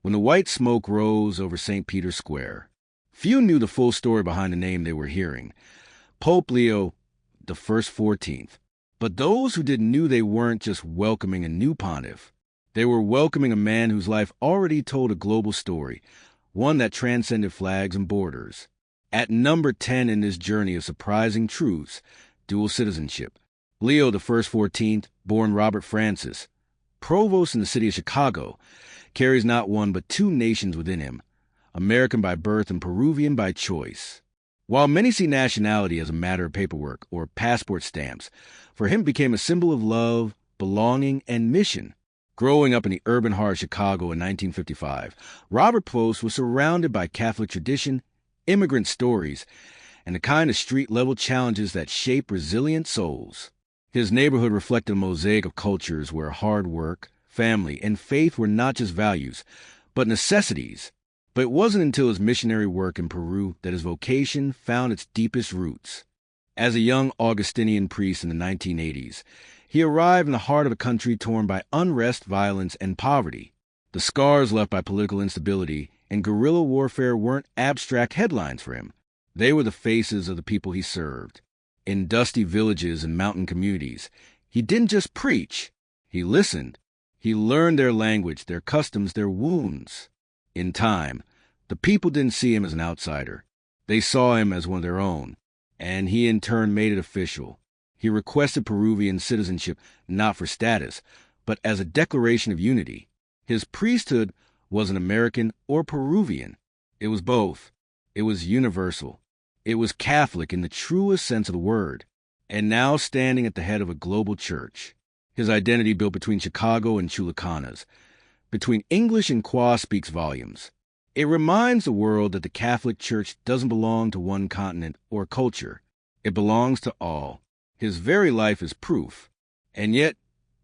when the white smoke rose over St. Peter's Square. Few knew the full story behind the name they were hearing, Pope Leo the 14th. But those who did knew they weren't just welcoming a new pontiff. They were welcoming a man whose life already told a global story, one that transcended flags and borders. At number 10 in this journey of surprising truths, dual citizenship, Leo the 14th, born Robert Francis, provost in the city of Chicago, carries not one but two nations within him, American by birth and Peruvian by choice. While many see nationality as a matter of paperwork or passport stamps, for him it became a symbol of love, belonging, and mission. Growing up in the urban heart of Chicago in 1955, Robert Post was surrounded by Catholic tradition, immigrant stories, and the kind of street-level challenges that shape resilient souls. His neighborhood reflected a mosaic of cultures where hard work, family, and faith were not just values, but necessities. But it wasn't until his missionary work in Peru that his vocation found its deepest roots. As a young Augustinian priest in the 1980s, he arrived in the heart of a country torn by unrest, violence, and poverty. The scars left by political instability and guerrilla warfare weren't abstract headlines for him. They were the faces of the people he served. In dusty villages and mountain communities, he didn't just preach. He listened. He learned their language, their customs, their wounds. In time, the people didn't see him as an outsider. They saw him as one of their own, and he in turn made it official. He requested Peruvian citizenship not for status, but as a declaration of unity. His priesthood wasn't American or Peruvian. It was both. It was universal. It was Catholic in the truest sense of the word. And now standing at the head of a global church. His identity built between Chicago and Chulucanas, between English and Kwa speaks volumes. It reminds the world that the Catholic Church doesn't belong to one continent or culture. It belongs to all. His very life is proof. And yet,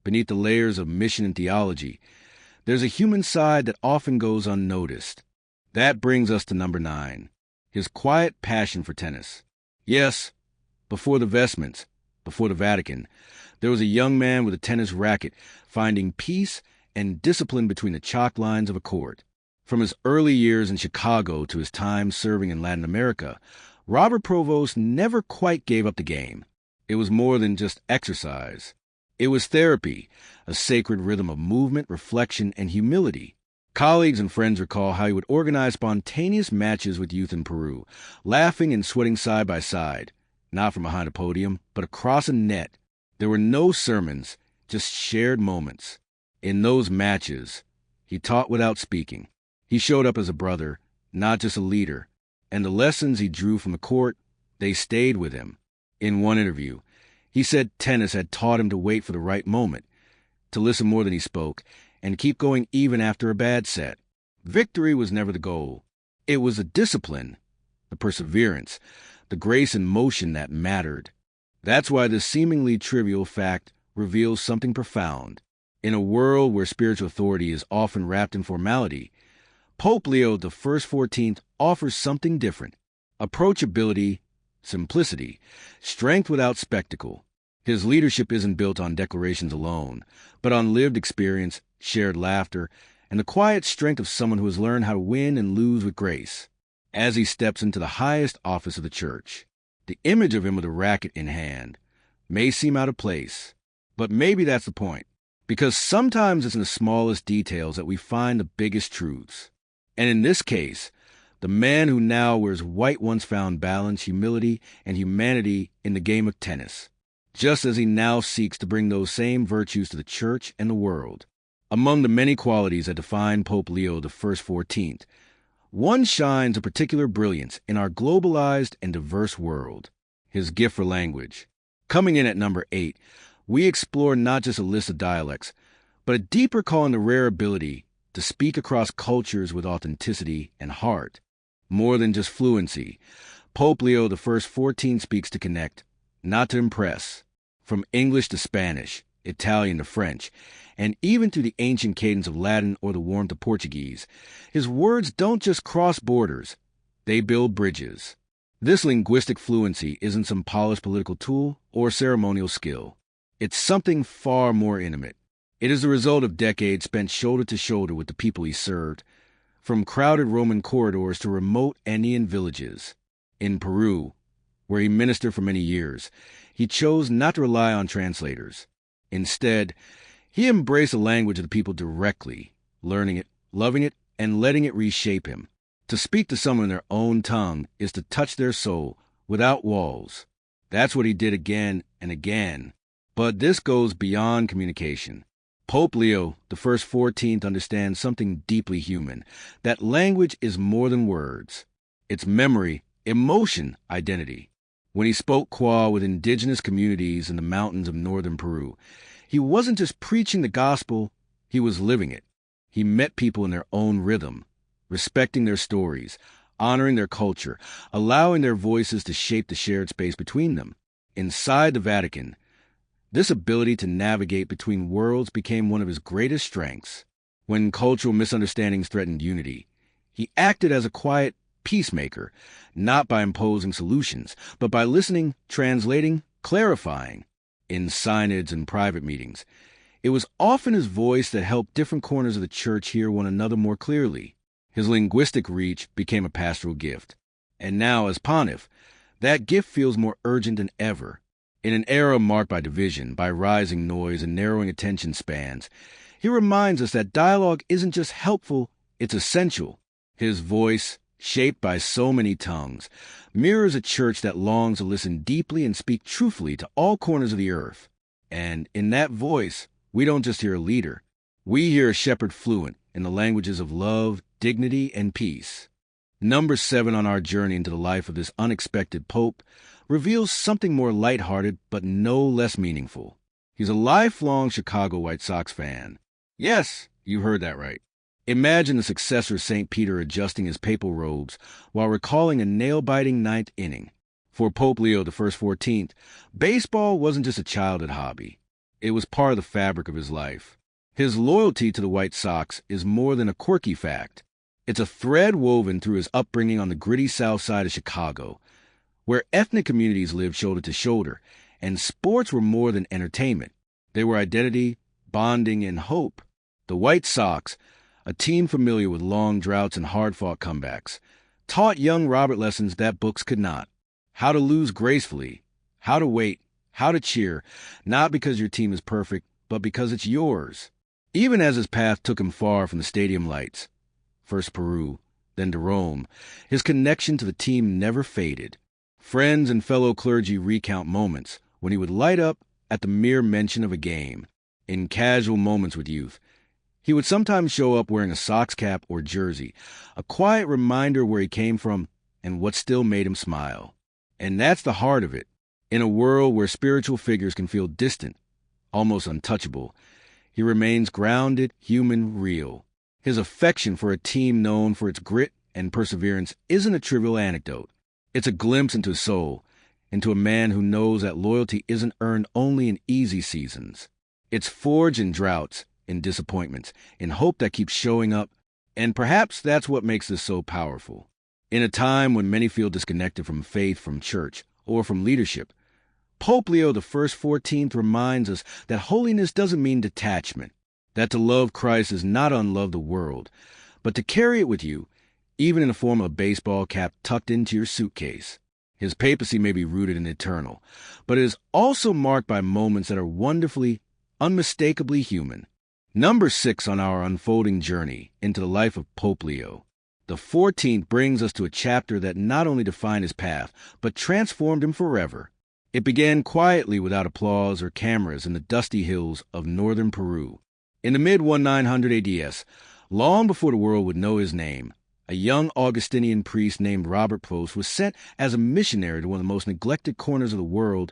beneath the layers of mission and theology, there's a human side that often goes unnoticed. That brings us to number 9, his quiet passion for tennis. Yes, before the vestments, before the Vatican, there was a young man with a tennis racket finding peace and discipline between the chalk lines of a court. From his early years in Chicago to his time serving in Latin America, Robert Provost never quite gave up the game. It was more than just exercise. It was therapy, a sacred rhythm of movement, reflection, and humility. Colleagues and friends recall how he would organize spontaneous matches with youth in Peru, laughing and sweating side by side, not from behind a podium, but across a net. There were no sermons, just shared moments. In those matches, he taught without speaking. He showed up as a brother, not just a leader, and the lessons he drew from the court, they stayed with him. In one interview, he said tennis had taught him to wait for the right moment, to listen more than he spoke, and keep going even after a bad set. Victory was never the goal. It was the discipline, the perseverance, the grace and motion that mattered. That's why this seemingly trivial fact reveals something profound. In a world where spiritual authority is often wrapped in formality, Pope Leo the 14th offers something different: approachability, simplicity, strength without spectacle. His leadership isn't built on declarations alone, but on lived experience, shared laughter, and the quiet strength of someone who has learned how to win and lose with grace. As he steps into the highest office of the church, the image of him with a racket in hand may seem out of place, but maybe that's the point, because sometimes it's in the smallest details that we find the biggest truths. And in this case, the man who now wears white once found balance, humility, and humanity in the game of tennis, just as he now seeks to bring those same virtues to the church and the world. Among the many qualities that define Pope Leo the 14th, one shines a particular brilliance in our globalized and diverse world: his gift for language. Coming in at number 8, we explore not just a list of dialects, but a deeper call on the rare ability to speak across cultures with authenticity and heart. More than just fluency, Pope Leo the 14th speaks to connect, not to impress. From English to Spanish, Italian to French, and even to the ancient cadence of Latin or the warmth of Portuguese, his words don't just cross borders, they build bridges. This linguistic fluency isn't some polished political tool or ceremonial skill. It's something far more intimate. It is the result of decades spent shoulder to shoulder with the people he served, from crowded Roman corridors to remote Andean villages. In Peru, where he ministered for many years, he chose not to rely on translators. Instead, he embraced the language of the people directly, learning it, loving it, and letting it reshape him. To speak to someone in their own tongue is to touch their soul without walls. That's what he did again and again. But this goes beyond communication. Pope Leo the 14th understands something deeply human, that language is more than words. It's memory, emotion, identity. When he spoke Kwa with indigenous communities in the mountains of northern Peru, he wasn't just preaching the gospel, he was living it. He met people in their own rhythm, respecting their stories, honoring their culture, allowing their voices to shape the shared space between them. Inside the Vatican, this ability to navigate between worlds became one of his greatest strengths. When cultural misunderstandings threatened unity, he acted as a quiet peacemaker, not by imposing solutions, but by listening, translating, clarifying. In synods and private meetings, it was often his voice that helped different corners of the church hear one another more clearly. His linguistic reach became a pastoral gift. And now, as pontiff, that gift feels more urgent than ever. In an era marked by division, by rising noise and narrowing attention spans, he reminds us that dialogue isn't just helpful, it's essential. His voice, shaped by so many tongues, mirrors a church that longs to listen deeply and speak truthfully to all corners of the earth. And in that voice, we don't just hear a leader. We hear a shepherd fluent in the languages of love, dignity, and peace. Number 7 on our journey into the life of this unexpected pope reveals something more lighthearted but no less meaningful. He's a lifelong Chicago White Sox fan. Yes, you heard that right. Imagine the successor St. Peter adjusting his papal robes while recalling a nail-biting ninth inning. For Pope Leo the 14th, baseball wasn't just a childhood hobby. It was part of the fabric of his life. His loyalty to the White Sox is more than a quirky fact. It's a thread woven through his upbringing on the gritty south side of Chicago, where ethnic communities lived shoulder to shoulder, and sports were more than entertainment. They were identity, bonding, and hope. The White Sox, a team familiar with long droughts and hard-fought comebacks, taught young Robert lessons that books could not. How to lose gracefully, how to wait, how to cheer, not because your team is perfect, but because it's yours. Even as his path took him far from the stadium lights, first Peru, then to Rome, his connection to the team never faded. Friends and fellow clergy recount moments when he would light up at the mere mention of a game. In casual moments with youth, he would sometimes show up wearing a Sox cap or jersey, a quiet reminder where he came from and what still made him smile. And that's the heart of it. In a world where spiritual figures can feel distant, almost untouchable, he remains grounded, human, real. His affection for a team known for its grit and perseverance isn't a trivial anecdote. It's a glimpse into his soul, into a man who knows that loyalty isn't earned only in easy seasons. It's forged in droughts, in disappointments, in hope that keeps showing up, and perhaps that's what makes this so powerful. In a time when many feel disconnected from faith, from church, or from leadership, Pope Leo the 14th reminds us that holiness doesn't mean detachment, that to love Christ is not to unlove the world, but to carry it with you, even in the form of a baseball cap tucked into your suitcase. His papacy may be rooted in the eternal, but it is also marked by moments that are wonderfully, unmistakably human. Number 6 on our unfolding journey into the life of Pope Leo the 14th brings us to a chapter that not only defined his path, but transformed him forever. It began quietly without applause or cameras in the dusty hills of northern Peru. In the mid-1900 ADS, long before the world would know his name, a young Augustinian priest named Robert Post was sent as a missionary to one of the most neglected corners of the world,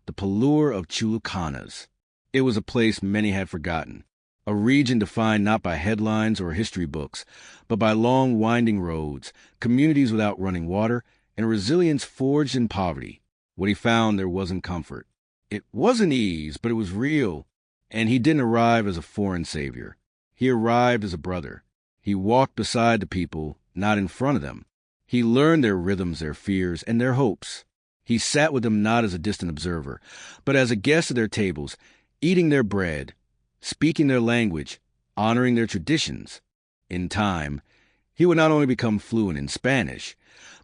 the Pallur of Chulucanas. It was a place many had forgotten, a region defined not by headlines or history books, but by long winding roads, communities without running water, and a resilience forged in poverty. What he found there wasn't comfort. It wasn't ease, but it was real. And he didn't arrive as a foreign savior. He arrived as a brother. He walked beside the people, not in front of them. He learned their rhythms, their fears, and their hopes. He sat with them not as a distant observer, but as a guest at their tables, eating their bread, speaking their language, honoring their traditions. In time, He would not only become fluent in Spanish,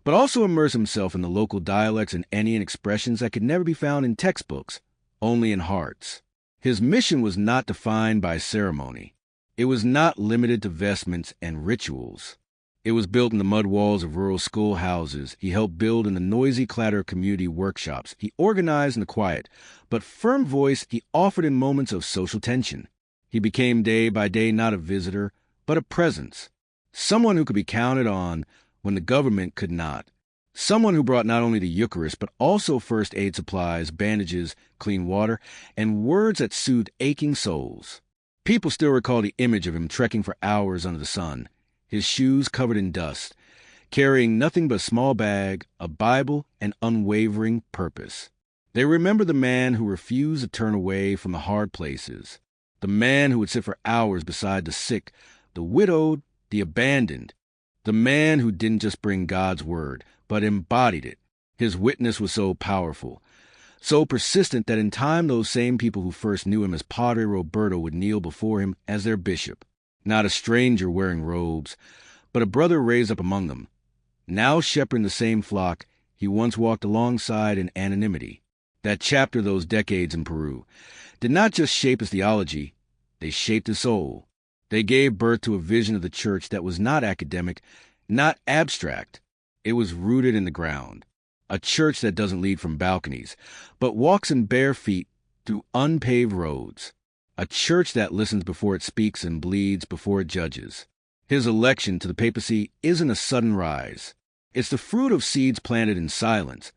but also immerse himself in the local dialects and Andean expressions that could never be found in textbooks, only in hearts. His mission was not defined by ceremony. It was not limited to vestments and rituals. It was built in the mud walls of rural schoolhouses. He helped build in the noisy clatter of community workshops. He organized in the quiet, but firm voice he offered in moments of social tension. He became day by day not a visitor, but a presence. Someone who could be counted on when the government could not. Someone who brought not only the Eucharist, but also first aid supplies, bandages, clean water, and words that soothed aching souls. People still recall the image of him trekking for hours under the sun, his shoes covered in dust, carrying nothing but a small bag, a Bible, and unwavering purpose. They remember the man who refused to turn away from the hard places, the man who would sit for hours beside the sick, the widowed, the abandoned, the man who didn't just bring God's word, but embodied it. His witness was so powerful, so persistent that in time those same people who first knew him as Padre Roberto would kneel before him as their bishop, not a stranger wearing robes, but a brother raised up among them. Now shepherding the same flock he once walked alongside in anonymity. That chapter, those decades in Peru, did not just shape his theology, they shaped his soul. They gave birth to a vision of the church that was not academic, not abstract. It was rooted in the ground. A church that doesn't lead from balconies, but walks in bare feet through unpaved roads. A church that listens before it speaks and bleeds before it judges. His election to the papacy isn't a sudden rise. It's the fruit of seeds planted in silence,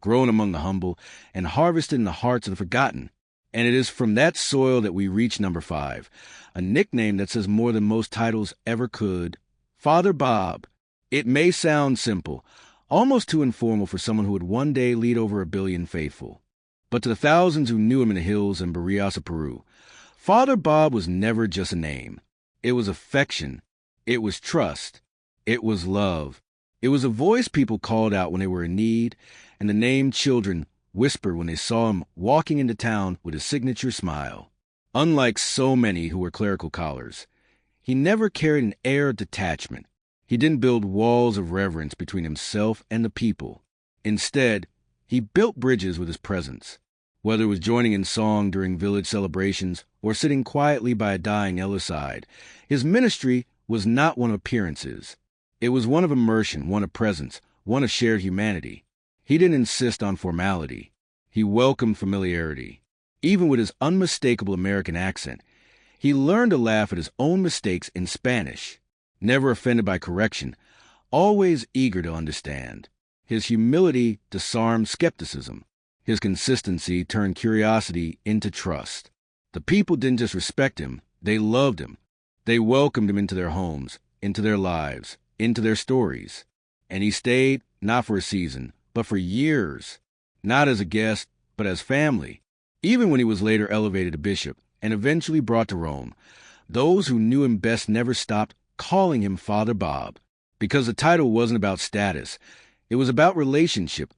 grown among the humble, and harvested in the hearts of the forgotten. And it is from that soil that we reach number 5, a nickname that says more than most titles ever could. Father Bob. It may sound simple, almost too informal for someone who would one day lead over 1 billion faithful. But to the thousands who knew him in the hills and barrios of Peru, Father Bob was never just a name. It was affection. It was trust. It was love. It was a voice people called out when they were in need, and the name children whispered when they saw him walking into town with his signature smile. Unlike so many who were clerical collars, he never carried an air of detachment. He didn't build walls of reverence between himself and the people. Instead, he built bridges with his presence. Whether it was joining in song during village celebrations or sitting quietly by a dying elder's side, his ministry was not one of appearances. It was one of immersion, one of presence, one of shared humanity. He didn't insist on formality. He welcomed familiarity. Even with his unmistakable American accent, he learned to laugh at his own mistakes in Spanish, never offended by correction, always eager to understand. His humility disarmed skepticism. His consistency turned curiosity into trust. The people didn't just respect him, they loved him. They welcomed him into their homes, into their lives, into their stories. And he stayed, not for a season, but for years, not as a guest, but as family. Even when he was later elevated to bishop and eventually brought to Rome, those who knew him best never stopped calling him Father Bob, because the title wasn't about status. It was about relationship,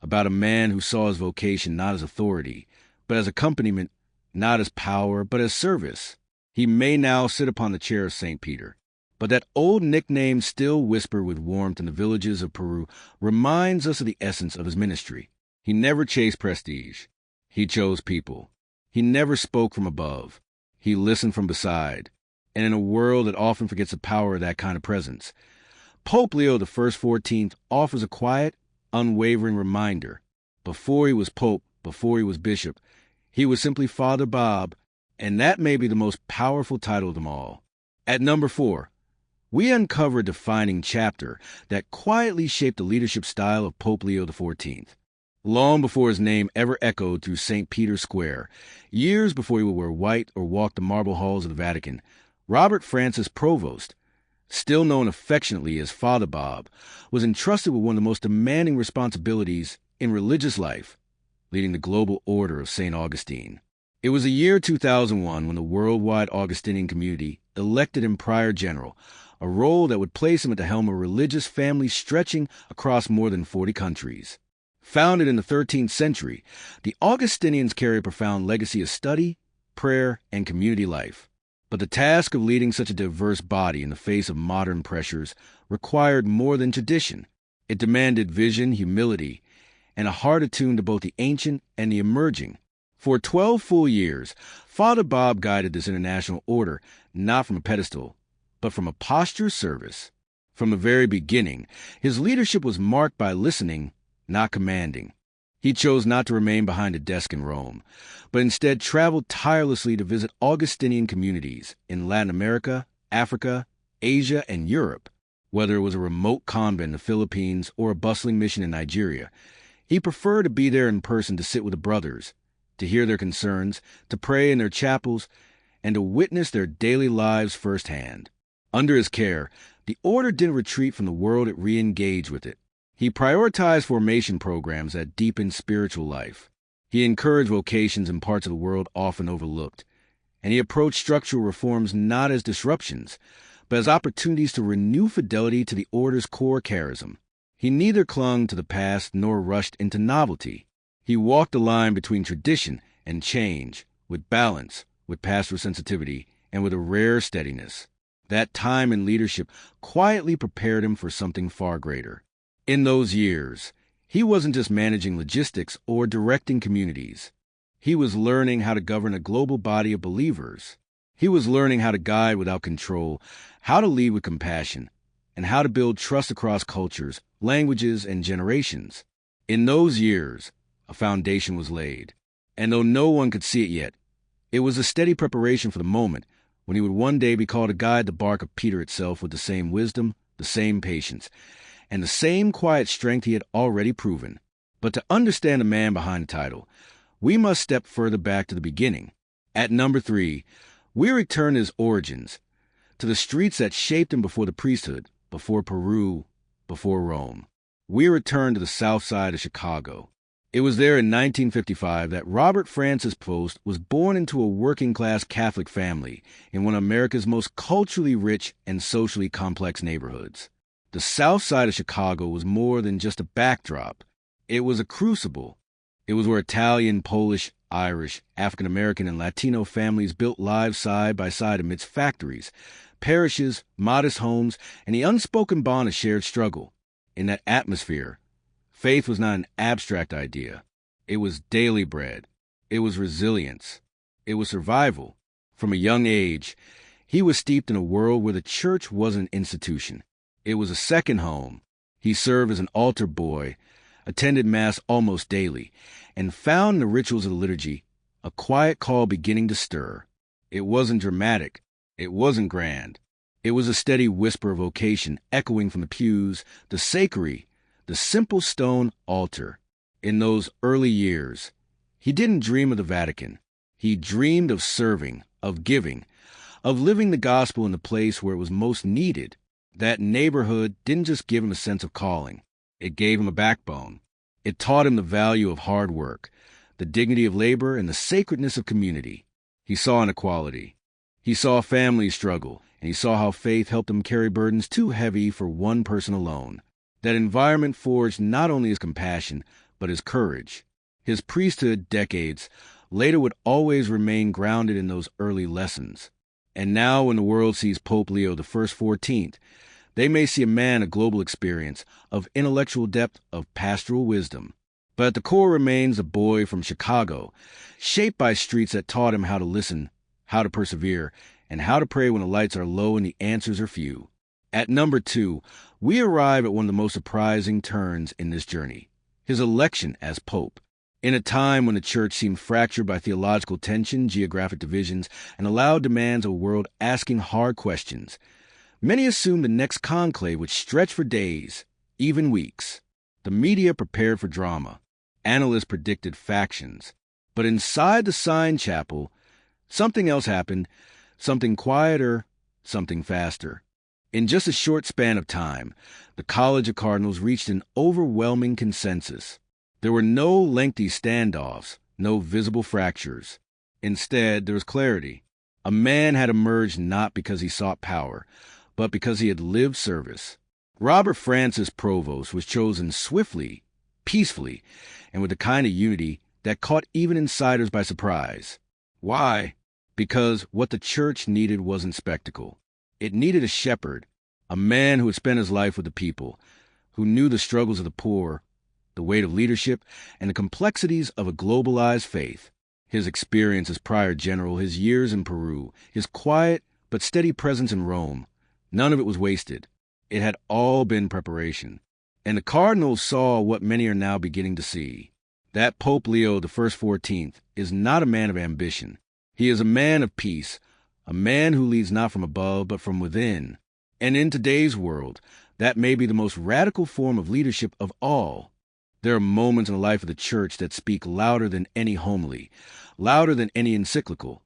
about a man who saw his vocation not as authority, but as accompaniment, not as power, but as service. He may now sit upon the chair of St. Peter, but that old nickname still whispered with warmth in the villages of Peru reminds us of the essence of his ministry. He never chased prestige. He chose people. He never spoke from above. He listened from beside. And in a world that often forgets the power of that kind of presence, Pope Leo the 14th offers a quiet, unwavering reminder. Before he was Pope, before he was Bishop, he was simply Father Bob, and that may be the most powerful title of them all. At number 4, we uncover a defining chapter that quietly shaped the leadership style of Pope Leo the 14th. Long before his name ever echoed through St. Peter's Square, years before he would wear white or walk the marble halls of the Vatican, Robert Francis Provost, still known affectionately as Father Bob, was entrusted with one of the most demanding responsibilities in religious life, leading the global order of St. Augustine. It was the year 2001 when the worldwide Augustinian community elected him Prior General, a role that would place him at the helm of a religious family stretching across more than 40 countries. Founded in the 13th century, the Augustinians carry a profound legacy of study, prayer, and community life. But the task of leading such a diverse body in the face of modern pressures required more than tradition. It demanded vision, humility, and a heart attuned to both the ancient and the emerging. For 12 full years, Father Bob guided this international order not from a pedestal, but from a posture of service. From the very beginning, his leadership was marked by listening, not commanding. He chose not to remain behind a desk in Rome, but instead traveled tirelessly to visit Augustinian communities in Latin America, Africa, Asia, and Europe. Whether it was a remote convent in the Philippines or a bustling mission in Nigeria, he preferred to be there in person to sit with the brothers, to hear their concerns, to pray in their chapels, and to witness their daily lives firsthand. Under his care, the order didn't retreat from the world, it re-engaged with it. He prioritized formation programs that deepened spiritual life. He encouraged vocations in parts of the world often overlooked. And he approached structural reforms not as disruptions, but as opportunities to renew fidelity to the order's core charism. He neither clung to the past nor rushed into novelty. He walked the line between tradition and change, with balance, with pastoral sensitivity, and with a rare steadiness. That time in leadership quietly prepared him for something far greater. In those years, he wasn't just managing logistics or directing communities. He was learning how to govern a global body of believers. He was learning how to guide without control, how to lead with compassion, and how to build trust across cultures, languages, and generations. In those years, a foundation was laid. And though no one could see it yet, it was a steady preparation for the moment when he would one day be called to guide the bark of Peter itself with the same wisdom, the same patience, and the same quiet strength he had already proven. But to understand the man behind the title, we must step further back to the beginning. At number 3, we return to his origins, to the streets that shaped him before the priesthood, before Peru, before Rome. We return to the south side of Chicago. It was there in 1955 that Robert Francis Post was born into a working-class Catholic family in one of America's most culturally rich and socially complex neighborhoods. The south side of Chicago was more than just a backdrop. It was a crucible. It was where Italian, Polish, Irish, African American, and Latino families built lives side by side amidst factories, parishes, modest homes, and the unspoken bond of shared struggle. In that atmosphere, faith was not an abstract idea. It was daily bread. It was resilience. It was survival. From a young age, he was steeped in a world where the church wasn't an institution. It was a second home. He served as an altar boy, attended Mass almost daily, and found in the rituals of the liturgy a quiet call beginning to stir. It wasn't dramatic. It wasn't grand. It was a steady whisper of vocation echoing from the pews, the sacristy, the simple stone altar. In those early years, he didn't dream of the Vatican. He dreamed of serving, of giving, of living the gospel in the place where it was most needed. That neighborhood didn't just give him a sense of calling. It gave him a backbone. It taught him the value of hard work, the dignity of labor, and the sacredness of community. He saw inequality. He saw families struggle, and he saw how faith helped him carry burdens too heavy for one person alone. That environment forged not only his compassion, but his courage. His priesthood decades later would always remain grounded in those early lessons. And now when the world sees Pope Leo XIV, they may see a man of global experience, of intellectual depth, of pastoral wisdom. But at the core remains a boy from Chicago, shaped by streets that taught him how to listen, how to persevere, and how to pray when the lights are low and the answers are few. At number 2, we arrive at one of the most surprising turns in this journey, his election as Pope. In a time when the church seemed fractured by theological tension, geographic divisions, and the loud demands of a world asking hard questions, many assumed the next conclave would stretch for days, even weeks. The media prepared for drama. Analysts predicted factions. But inside the sign chapel, something else happened, something quieter, something faster. In just a short span of time, the College of Cardinals reached an overwhelming consensus. There were no lengthy standoffs, no visible fractures. Instead, there was clarity. A man had emerged not because he sought power, but because he had lived service. Robert Francis Provost was chosen swiftly, peacefully, and with the kind of unity that caught even insiders by surprise. Why? Because what the church needed wasn't spectacle. It needed a shepherd, a man who had spent his life with the people, who knew the struggles of the poor, the weight of leadership, and the complexities of a globalized faith. His experience as prior general, his years in Peru, his quiet but steady presence in Rome, none of it was wasted. It had all been preparation. And the cardinals saw what many are now beginning to see. That Pope Leo the 14th is not a man of ambition. He is a man of peace, a man who leads not from above but from within. And in today's world, that may be the most radical form of leadership of all. There are moments in the life of the church that speak louder than any homily, louder than any encyclical,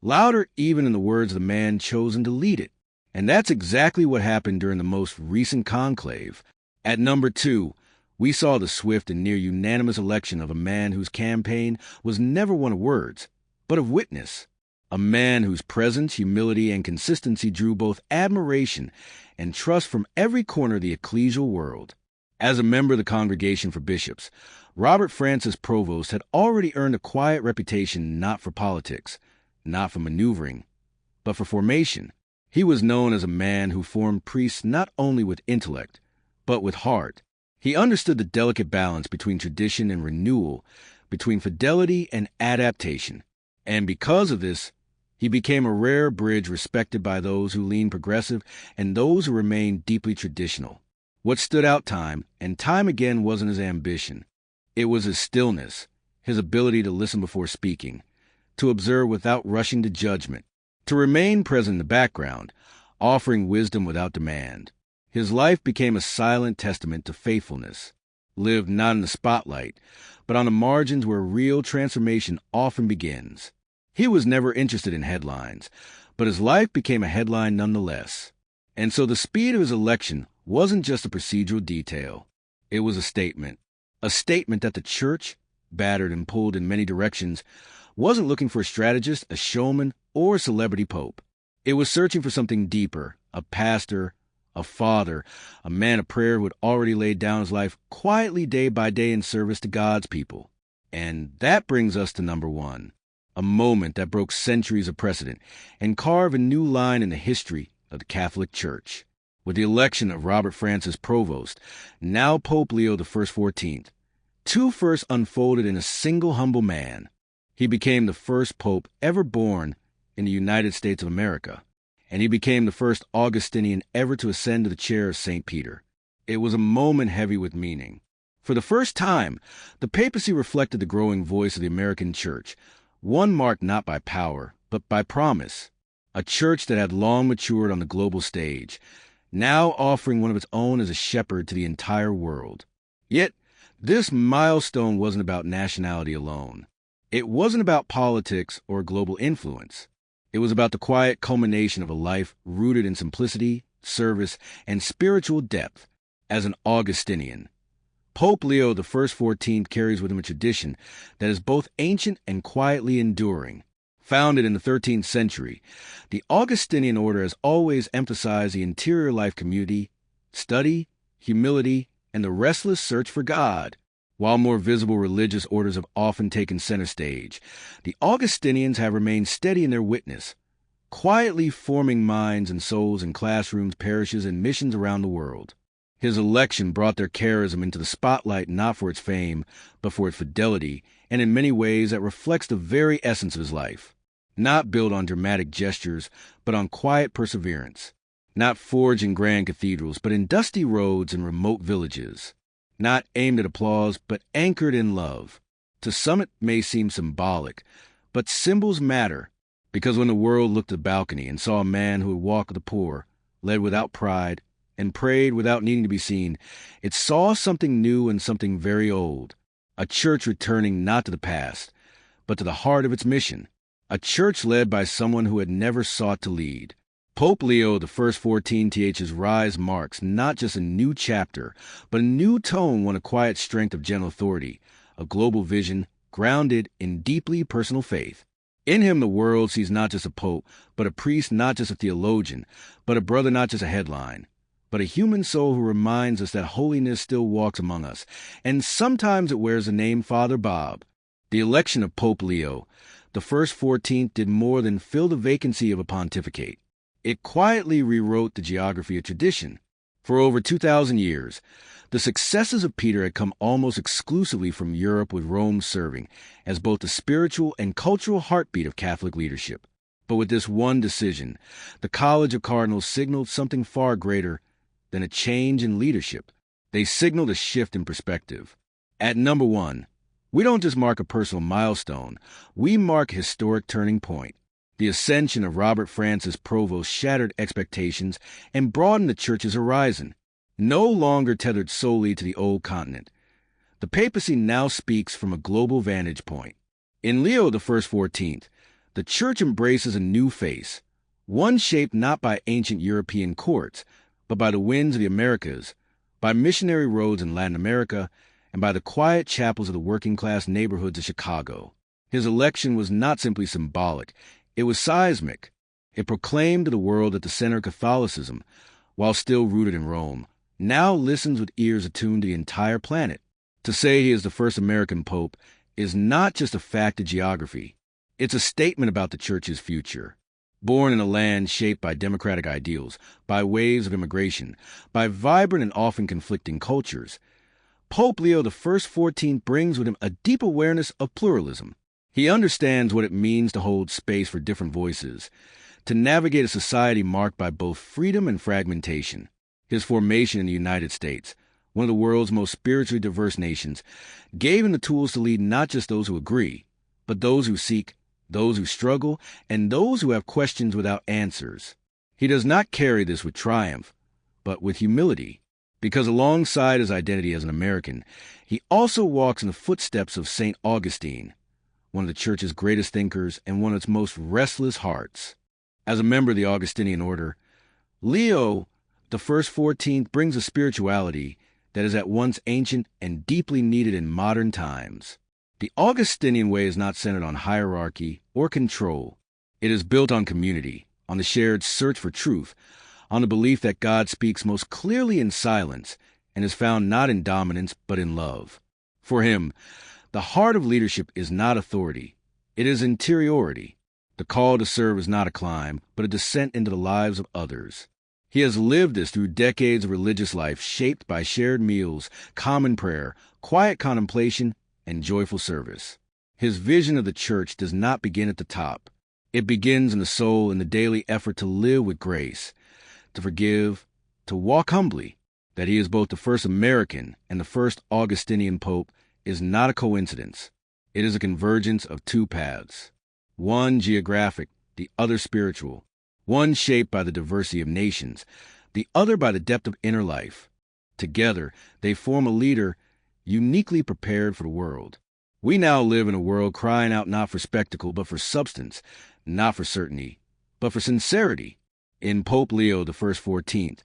louder even in the words of the man chosen to lead it. And that's exactly what happened during the most recent conclave. At number 2, we saw the swift and near unanimous election of a man whose campaign was never one of words, but of witness. A man whose presence, humility, and consistency drew both admiration and trust from every corner of the ecclesial world. As a member of the Congregation for Bishops, Robert Francis Provost had already earned a quiet reputation not for politics, not for maneuvering, but for formation. He was known as a man who formed priests not only with intellect, but with heart. He understood the delicate balance between tradition and renewal, between fidelity and adaptation. And because of this, he became a rare bridge respected by those who leaned progressive and those who remained deeply traditional. What stood out time and time again wasn't his ambition. It was his stillness, his ability to listen before speaking, to observe without rushing to judgment, to remain present in the background, offering wisdom without demand. His life became a silent testament to faithfulness, lived not in the spotlight, but on the margins where real transformation often begins. He was never interested in headlines, but his life became a headline nonetheless. And so the speed of his election wasn't just a procedural detail. It was a statement that the church, battered and pulled in many directions, wasn't looking for a strategist, a showman, or a celebrity pope. It was searching for something deeper, a pastor, a father, a man of prayer who had already laid down his life quietly day by day in service to God's people. And that brings us to number 1, a moment that broke centuries of precedent and carved a new line in the history of the Catholic Church. With the election of Robert Francis Provost, now Pope Leo the 14th, 2 firsts unfolded in a single humble man. He became the first pope ever born in the United States of America, and he became the first Augustinian ever to ascend to the chair of St. Peter. It was a moment heavy with meaning. For the first time, the papacy reflected the growing voice of the American church, one marked not by power, but by promise. A church that had long matured on the global stage, now offering one of its own as a shepherd to the entire world. Yet, this milestone wasn't about nationality alone. It wasn't about politics or global influence. It was about the quiet culmination of a life rooted in simplicity, service, and spiritual depth. As an Augustinian, Pope Leo the 14th carries with him a tradition that is both ancient and quietly enduring. Founded in the 13th century, the Augustinian order has always emphasized the interior life community, study, humility, and the restless search for God. While more visible religious orders have often taken center stage, the Augustinians have remained steady in their witness, quietly forming minds and souls in classrooms, parishes, and missions around the world. His election brought their charism into the spotlight not for its fame, but for its fidelity, and in many ways that reflects the very essence of his life. Not built on dramatic gestures, but on quiet perseverance. Not forged in grand cathedrals, but in dusty roads and remote villages. Not aimed at applause, but anchored in love. To some it may seem symbolic, but symbols matter, because when the world looked at the balcony and saw a man who would walk with the poor, led without pride, and prayed without needing to be seen, it saw something new and something very old. A church returning not to the past, but to the heart of its mission. A church led by someone who had never sought to lead. Pope Leo the 14th's rise marks not just a new chapter, but a new tone, one of quiet strength of gentle authority, a global vision grounded in deeply personal faith. In him the world sees not just a pope, but a priest, not just a theologian, but a brother, not just a headline, but a human soul who reminds us that holiness still walks among us, and sometimes it wears the name Father Bob. The election of Pope Leo, the first 14th did more than fill the vacancy of a pontificate. It quietly rewrote the geography of tradition. For over 2,000 years, the successes of Peter had come almost exclusively from Europe, with Rome serving as both the spiritual and cultural heartbeat of Catholic leadership. But with this one decision, the College of Cardinals signaled something far greater than a change in leadership. They signaled a shift in perspective. At number one, we don't just mark a personal milestone, we mark a historic turning point. The ascension of Robert Francis Provost shattered expectations and broadened the Church's horizon. No longer tethered solely to the old continent, the papacy now speaks from a global vantage point. In Leo the 14th, the Church embraces a new face, one shaped not by ancient European courts, but by the winds of the Americas, by missionary roads in Latin America, and by the quiet chapels of the working-class neighborhoods of Chicago. His election was not simply symbolic, it was seismic. It proclaimed to the world that the center of Catholicism, while still rooted in Rome, now listens with ears attuned to the entire planet. To say he is the first American pope is not just a fact of geography. It's a statement about the Church's future. Born in a land shaped by democratic ideals, by waves of immigration, by vibrant and often conflicting cultures, Pope Leo the 14th brings with him a deep awareness of pluralism. He understands what it means to hold space for different voices, to navigate a society marked by both freedom and fragmentation. His formation in the United States, one of the world's most spiritually diverse nations, gave him the tools to lead not just those who agree, but those who seek, those who struggle, and those who have questions without answers. He does not carry this with triumph, but with humility, because alongside his identity as an American, he also walks in the footsteps of St. Augustine, one of the Church's greatest thinkers and one of its most restless hearts. As a member of the Augustinian order, Leo the 14th brings a spirituality that is at once ancient and deeply needed in modern times. The Augustinian way is not centered on hierarchy or control. It is built on community, on the shared search for truth, on the belief that God speaks most clearly in silence and is found not in dominance but in love. For him, the heart of leadership is not authority, it is interiority. The call to serve is not a climb, but a descent into the lives of others. He has lived this through decades of religious life shaped by shared meals, common prayer, quiet contemplation, and joyful service. His vision of the Church does not begin at the top. It begins in the soul in the daily effort to live with grace, to forgive, to walk humbly. That he is both the first American and the first Augustinian pope is not a coincidence. It is a convergence of two paths. One geographic, the other spiritual. One shaped by the diversity of nations, the other by the depth of inner life. Together, they form a leader uniquely prepared for the world. We now live in a world crying out not for spectacle, but for substance, not for certainty, but for sincerity. In Pope Leo the 14th,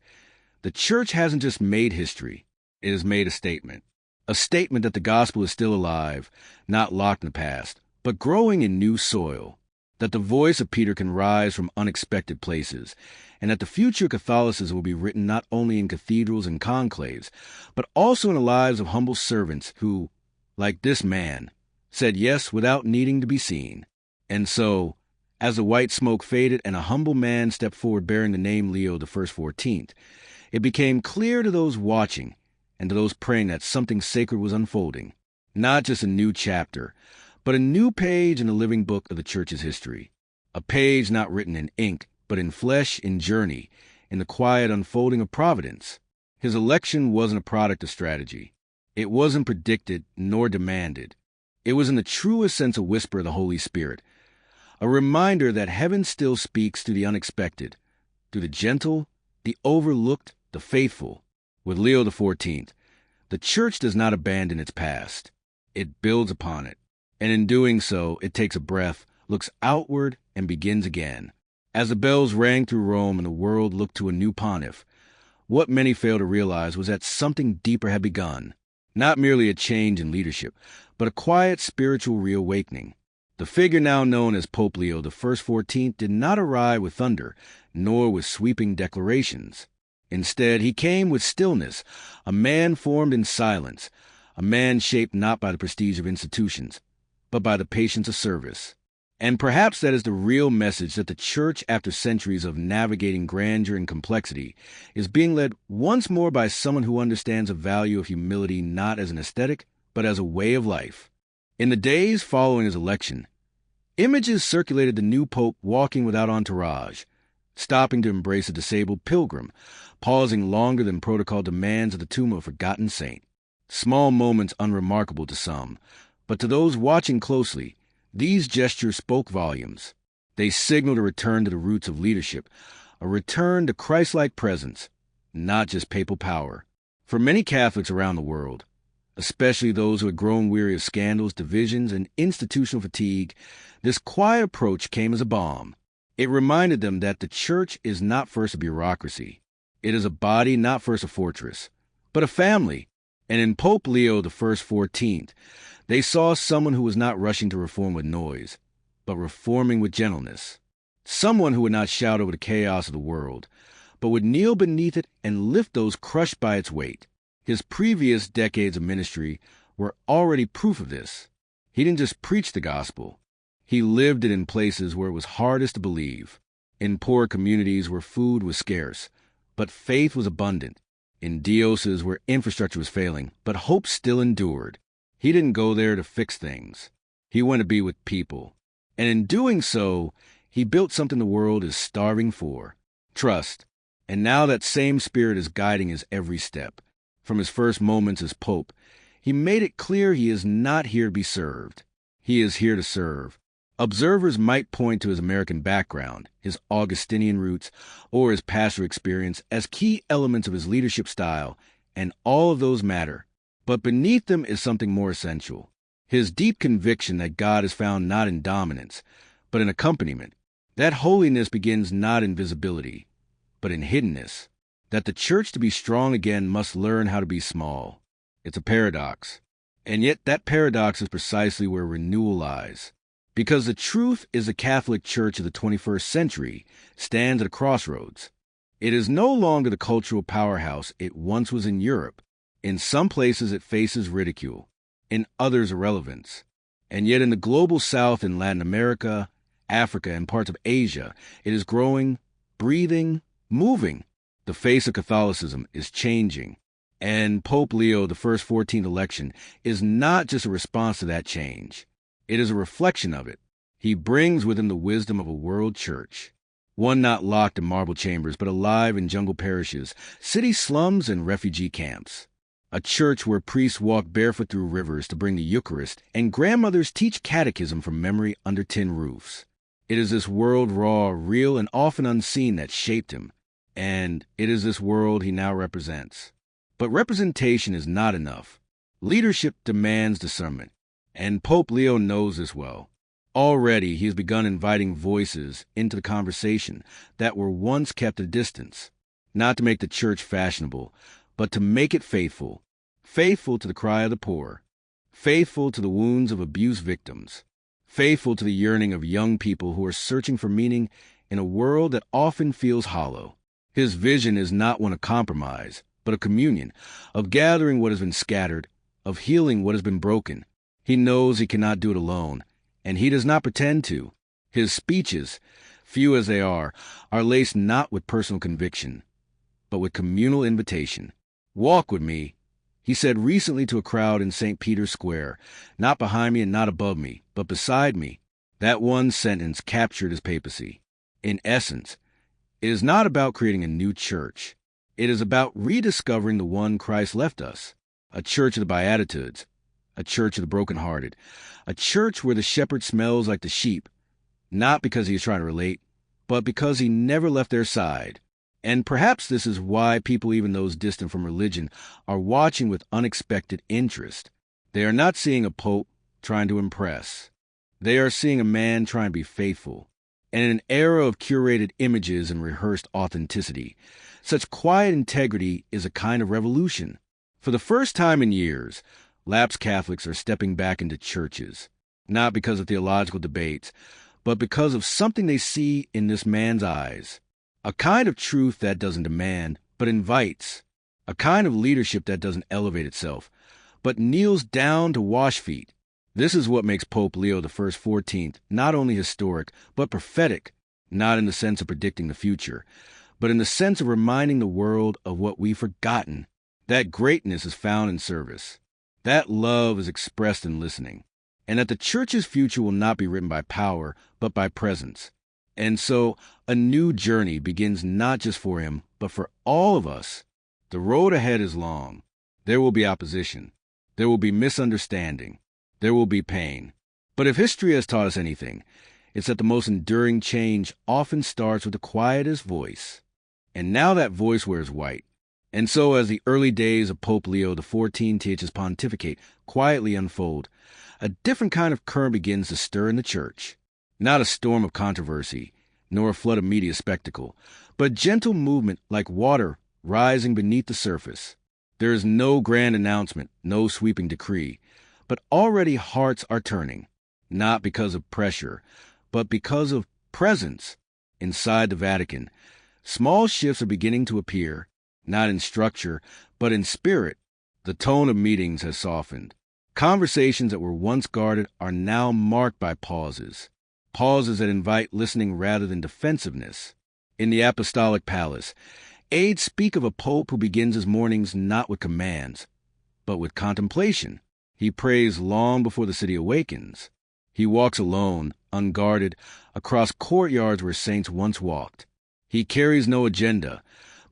the Church hasn't just made history, it has made a statement. A statement that the gospel is still alive, not locked in the past, but growing in new soil. That the voice of Peter can rise from unexpected places, and that the future of Catholicism will be written not only in cathedrals and conclaves, but also in the lives of humble servants who, like this man, said yes without needing to be seen. And so, as the white smoke faded and a humble man stepped forward bearing the name Leo the 14th, it became clear to those watching and to those praying that something sacred was unfolding. Not just a new chapter, but a new page in the living book of the Church's history. A page not written in ink, but in flesh, in journey, in the quiet unfolding of providence. His election wasn't a product of strategy. It wasn't predicted nor demanded. It was in the truest sense a whisper of the Holy Spirit, a reminder that heaven still speaks through the unexpected, through the gentle, the overlooked, the faithful. With Leo the 14th, the Church does not abandon its past. It builds upon it. And in doing so, it takes a breath, looks outward, and begins again. As the bells rang through Rome and the world looked to a new pontiff, what many failed to realize was that something deeper had begun. Not merely a change in leadership, but a quiet spiritual reawakening. The figure now known as Pope Leo the 14th did not arrive with thunder, nor with sweeping declarations. Instead, he came with stillness, a man formed in silence, a man shaped not by the prestige of institutions, but by the patience of service. And perhaps that is the real message, that the church, after centuries of navigating grandeur and complexity, is being led once more by someone who understands the value of humility not as an aesthetic, but as a way of life. In the days following his election, images circulated the new pope walking without entourage, stopping to embrace a disabled pilgrim, pausing longer than protocol demands at the tomb of a forgotten saint. Small moments unremarkable to some, but to those watching closely, these gestures spoke volumes. They signaled a return to the roots of leadership, a return to Christ-like presence, not just papal power. For many Catholics around the world, especially those who had grown weary of scandals, divisions, and institutional fatigue, this quiet approach came as a balm. It reminded them that the church is not first a bureaucracy. It is a body, not first a fortress, but a family. And in Pope Leo XIV, they saw someone who was not rushing to reform with noise, but reforming with gentleness. Someone who would not shout over the chaos of the world, but would kneel beneath it and lift those crushed by its weight. His previous decades of ministry were already proof of this. He didn't just preach the gospel. He lived it in places where it was hardest to believe, in poor communities where food was scarce, but faith was abundant, in dioceses where infrastructure was failing, but hope still endured. He didn't go there to fix things. He went to be with people. And in doing so, he built something the world is starving for: trust. And now that same spirit is guiding his every step. From his first moments as Pope, he made it clear he is not here to be served. He is here to serve. Observers might point to his American background, his Augustinian roots, or his pastoral experience as key elements of his leadership style, and all of those matter. But beneath them is something more essential: his deep conviction that God is found not in dominance, but in accompaniment. That holiness begins not in visibility, but in hiddenness. That the church, to be strong again, must learn how to be small. It's a paradox. And yet that paradox is precisely where renewal lies. Because the truth is, the Catholic Church of the 21st century stands at a crossroads. It is no longer the cultural powerhouse it once was in Europe. In some places it faces ridicule, in others irrelevance. And yet in the global South, in Latin America, Africa, and parts of Asia, it is growing, breathing, moving. The face of Catholicism is changing. And Pope Leo XIV election is not just a response to that change. It is a reflection of it. He brings with him the wisdom of a world church, one not locked in marble chambers, but alive in jungle parishes, city slums, and refugee camps. A church where priests walk barefoot through rivers to bring the Eucharist, and grandmothers teach catechism from memory under tin roofs. It is this world, raw, real, and often unseen, that shaped him, and it is this world he now represents. But representation is not enough. Leadership demands discernment. And Pope Leo knows this well. Already he has begun inviting voices into the conversation that were once kept at a distance, not to make the church fashionable, but to make it faithful. Faithful to the cry of the poor, faithful to the wounds of abuse victims, faithful to the yearning of young people who are searching for meaning in a world that often feels hollow. His vision is not one of compromise, but of communion, of gathering what has been scattered, of healing what has been broken. He knows he cannot do it alone, and he does not pretend to. His speeches, few as they are laced not with personal conviction, but with communal invitation. "Walk with me," he said recently to a crowd in St. Peter's Square, "not behind me and not above me, but beside me." That one sentence captured his papacy. In essence, it is not about creating a new church. It is about rediscovering the one Christ left us, a church of the Beatitudes, a church of the brokenhearted, a church where the shepherd smells like the sheep, not because he is trying to relate, but because he never left their side. And perhaps this is why people, even those distant from religion, are watching with unexpected interest. They are not seeing a pope trying to impress. They are seeing a man trying to be faithful. And in an era of curated images and rehearsed authenticity, such quiet integrity is a kind of revolution. For the first time in years, lapsed Catholics are stepping back into churches, not because of theological debates, but because of something they see in this man's eyes. A kind of truth that doesn't demand, but invites. A kind of leadership that doesn't elevate itself, but kneels down to wash feet. This is what makes Pope Leo XIV not only historic, but prophetic, not in the sense of predicting the future, but in the sense of reminding the world of what we've forgotten, that greatness is found in service, that love is expressed in listening, and that the church's future will not be written by power, but by presence. And so, a new journey begins not just for him, but for all of us. The road ahead is long. There will be opposition. There will be misunderstanding. There will be pain. But if history has taught us anything, it's that the most enduring change often starts with the quietest voice. And now that voice wears white. And so as the early days of Pope Leo XIV's pontificate quietly unfold, a different kind of current begins to stir in the church. Not a storm of controversy, nor a flood of media spectacle, but gentle movement like water rising beneath the surface. There is no grand announcement, no sweeping decree, but already hearts are turning, not because of pressure, but because of presence. Inside the Vatican, small shifts are beginning to appear, not in structure, but in spirit. The tone of meetings has softened. Conversations that were once guarded are now marked by pauses that invite listening rather than defensiveness. In the Apostolic Palace, aides speak of a pope who begins his mornings not with commands, but with contemplation. He prays long before the city awakens. He walks alone, unguarded, across courtyards where saints once walked. He carries no agenda,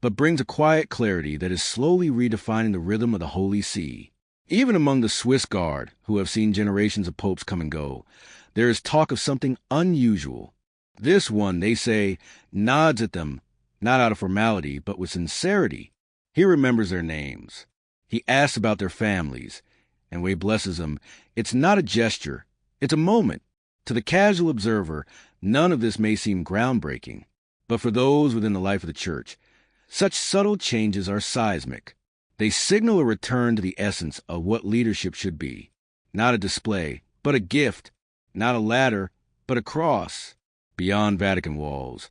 but brings a quiet clarity that is slowly redefining the rhythm of the Holy See. Even among the Swiss Guard, who have seen generations of popes come and go, there is talk of something unusual. This one, they say, nods at them, not out of formality, but with sincerity. He remembers their names. He asks about their families, and when he blesses them, it's not a gesture, it's a moment. To the casual observer, none of this may seem groundbreaking, but for those within the life of the church, such subtle changes are seismic. They signal a return to the essence of what leadership should be. Not a display, but a gift. Not a ladder, but a cross. Beyond Vatican walls,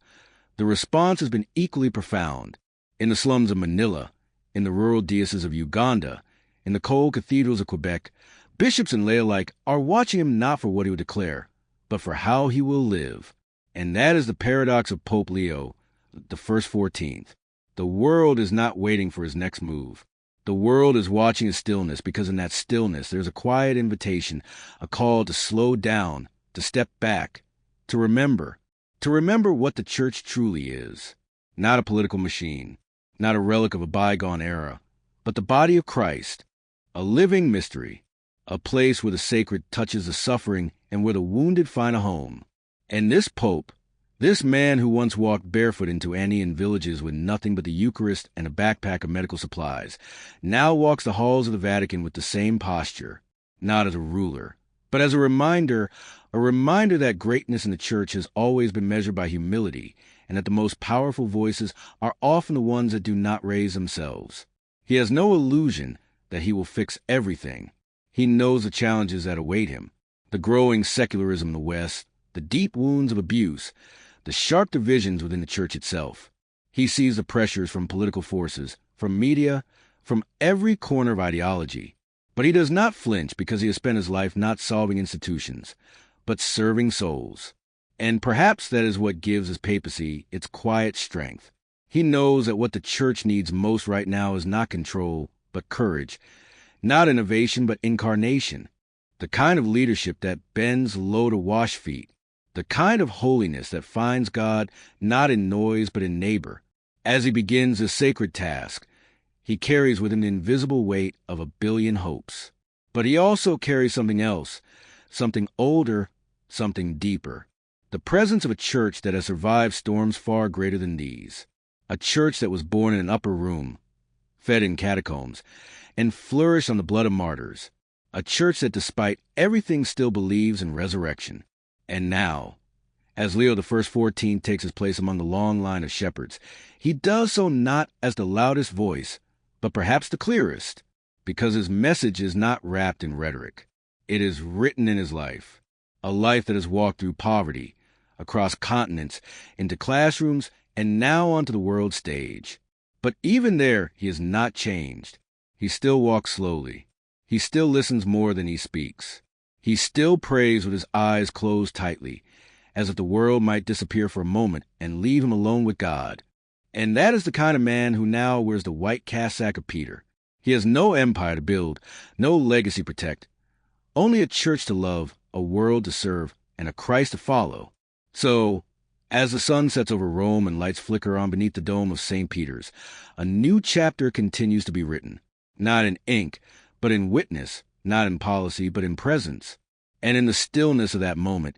the response has been equally profound. In the slums of Manila, in the rural dioceses of Uganda, in the cold cathedrals of Quebec, bishops and lay alike are watching him not for what he will declare, but for how he will live. And that is the paradox of Pope Leo XIV. The world is not waiting for his next move. The world is watching his stillness, because in that stillness there's a quiet invitation, a call to slow down, to step back, to remember what the church truly is. Not a political machine, not a relic of a bygone era, but the body of Christ, a living mystery, a place where the sacred touches the suffering and where the wounded find a home. And this Pope, this man who once walked barefoot into Andean villages with nothing but the Eucharist and a backpack of medical supplies, now walks the halls of the Vatican with the same posture, not as a ruler, but as a reminder that greatness in the church has always been measured by humility, and that the most powerful voices are often the ones that do not raise themselves. He has no illusion that he will fix everything. He knows the challenges that await him, the growing secularism in the West, the deep wounds of abuse, the sharp divisions within the church itself. He sees the pressures from political forces, from media, from every corner of ideology. But he does not flinch because he has spent his life not solving institutions, but serving souls. And perhaps that is what gives his papacy its quiet strength. He knows that what the church needs most right now is not control, but courage. Not innovation, but incarnation. The kind of leadership that bends low to wash feet. The kind of holiness that finds God not in noise but in neighbor. As he begins this sacred task, he carries within the invisible weight of 1 billion hopes. But he also carries something else, something older, something deeper. The presence of a church that has survived storms far greater than these. A church that was born in an upper room, fed in catacombs, and flourished on the blood of martyrs. A church that despite everything still believes in resurrection. And now, as Leo XIV takes his place among the long line of shepherds, he does so not as the loudest voice, but perhaps the clearest, because his message is not wrapped in rhetoric. It is written in his life, a life that has walked through poverty, across continents, into classrooms, and now onto the world stage. But even there, he is not changed. He still walks slowly. He still listens more than he speaks. He still prays with his eyes closed tightly, as if the world might disappear for a moment and leave him alone with God. And that is the kind of man who now wears the white cassock of Peter. He has no empire to build, no legacy to protect, only a church to love, a world to serve, and a Christ to follow. So, as the sun sets over Rome and lights flicker on beneath the dome of St. Peter's, a new chapter continues to be written, not in ink, but in witness, not in policy, but in presence. And in the stillness of that moment,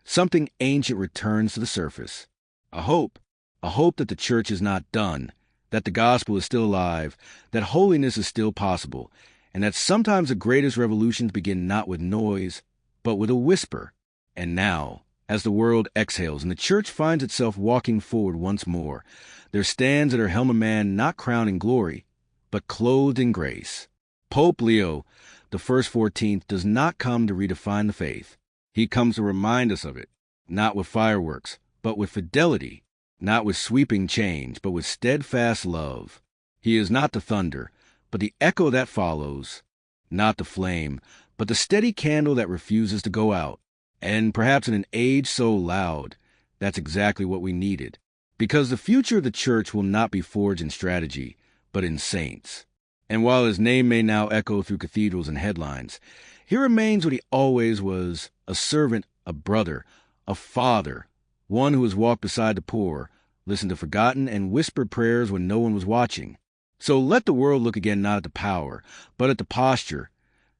something ancient returns to the surface. A hope that the church is not done, that the gospel is still alive, that holiness is still possible, and that sometimes the greatest revolutions begin not with noise, but with a whisper. And now, as the world exhales and the church finds itself walking forward once more, there stands at her helm a man not crowned in glory, but clothed in grace. Pope Leo, the first 14th, does not come to redefine the faith. He comes to remind us of it, not with fireworks, but with fidelity, not with sweeping change, but with steadfast love. He is not the thunder, but the echo that follows, not the flame, but the steady candle that refuses to go out. And perhaps in an age so loud, that's exactly what we needed. Because the future of the church will not be forged in strategy, but in saints. And while his name may now echo through cathedrals and headlines, he remains what he always was, a servant, a brother, a father, one who has walked beside the poor, listened to forgotten, and whispered prayers when no one was watching. So let the world look again not at the power, but at the posture,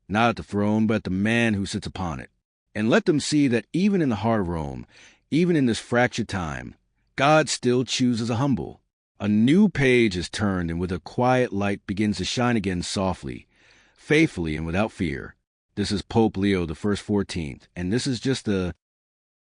not at the throne, but at the man who sits upon it. And let them see that even in the heart of Rome, even in this fractured time, God still chooses a humble. A new page is turned, and with a quiet light begins to shine again softly, faithfully, and without fear. This is Pope Leo the first 14th, and this is just the